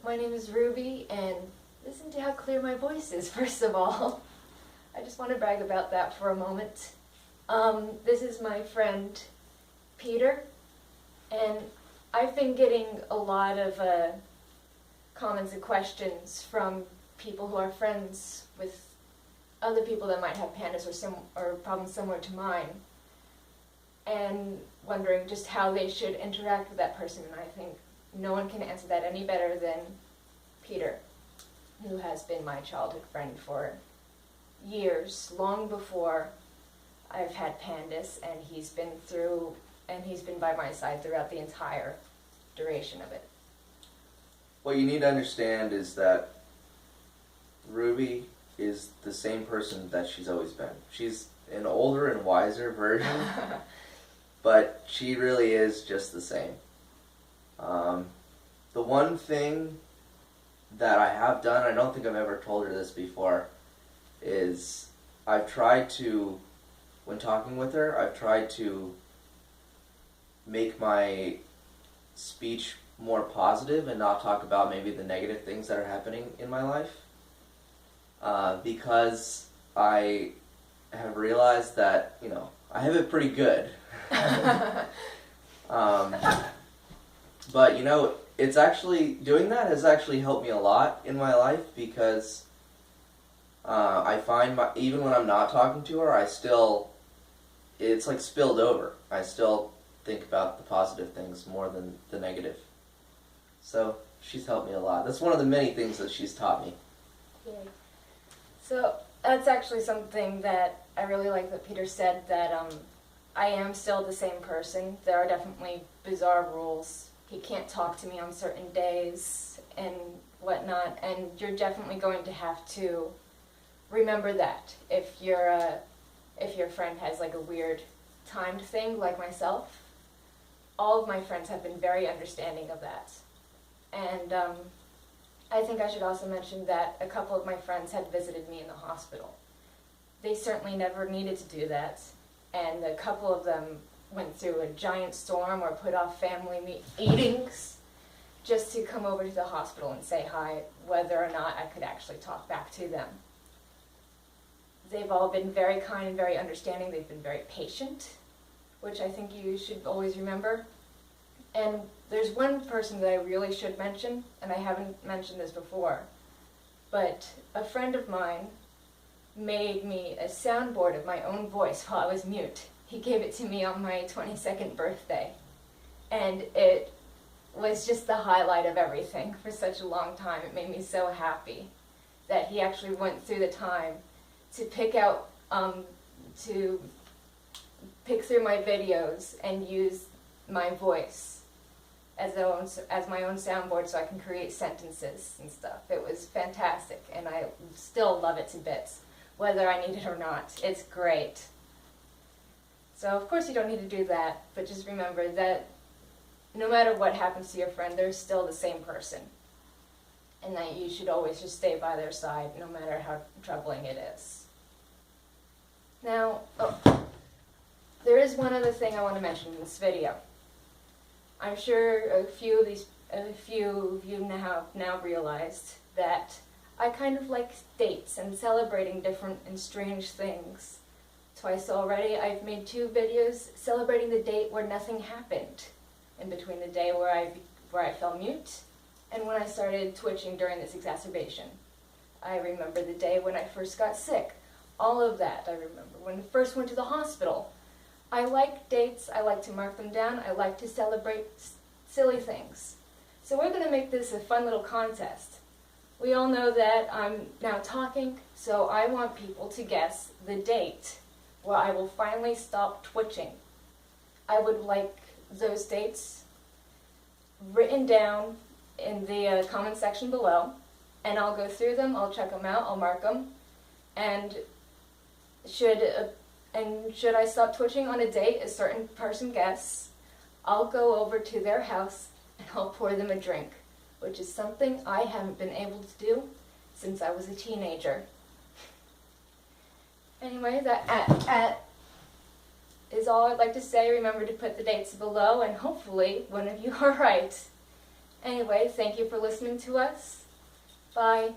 my name is Ruby, and listen to how clear my voice is, first of all. I just want to brag about that for a moment. This is my friend Peter, and I've been getting a lot of comments and questions from people who are friends with other people that might have pandas or problems similar to mine, and wondering just how they should interact with that person. And I think no one can answer that any better than Peter, who has been my childhood friend for years, long before I've had pandas, and he's been by my side throughout the entire duration of it. What you need to understand is that Ruby is the same person that she's always been. She's an older and wiser version, but she really is just the same. The one thing that I have done, I don't think I've ever told her this before, is I've tried to, when talking with her, I've tried to make my speech more positive and not talk about maybe the negative things that are happening in my life. Because I have realized that, I have it pretty good. But, it's actually, doing that has actually helped me a lot in my life, because I find even when I'm not talking to her, it's like spilled over. I still think about the positive things more than the negative. So she's helped me a lot. That's one of the many things that she's taught me. Yay. So that's actually something that I really like that Peter said, that I am still the same person. There are definitely bizarre rules. He can't talk to me on certain days and whatnot, and you're definitely going to have to remember that if your friend has like a weird timed thing like myself. All of my friends have been very understanding of that. And I think I should also mention that a couple of my friends had visited me in the hospital. They certainly never needed to do that, and a couple of them went through a giant storm or put off family meetings just to come over to the hospital and say hi, whether or not I could actually talk back to them. They've all been very kind and very understanding. They've been very patient, which I think you should always remember. And there's one person that I really should mention, and I haven't mentioned this before, but a friend of mine made me a soundboard of my own voice while I was mute. He gave it to me on my 22nd birthday, and it was just the highlight of everything for such a long time. It made me so happy that he actually went through the time to pick through my videos and use my voice as my own soundboard so I can create sentences and stuff. It was fantastic, and I still love it to bits, whether I need it or not. It's great. So of course you don't need to do that, but just remember that no matter what happens to your friend, they're still the same person, and that you should always just stay by their side no matter how troubling it is. Now, there is one other thing I want to mention in this video. I'm sure a few of you now realized that I kind of like dates and celebrating different and strange things. Twice already I've made 2 videos celebrating the date where nothing happened, in between the day where I fell mute and when I started twitching during this exacerbation. I remember the day when I first got sick. All of that I remember. When I first went to the hospital. I like dates, I like to mark them down, I like to celebrate silly things. So we're going to make this a fun little contest. We all know that I'm now talking, so I want people to guess the date where I will finally stop twitching. I would like those dates written down in the comment section below, and I'll go through them, I'll check them out, I'll mark them, and should I stop twitching on a date a certain person guess, I'll go over to their house and I'll pour them a drink, which is something I haven't been able to do since I was a teenager. Anyway, that is all I'd like to say. Remember to put the dates below, and hopefully one of you are right. Anyway, thank you for listening to us. Bye.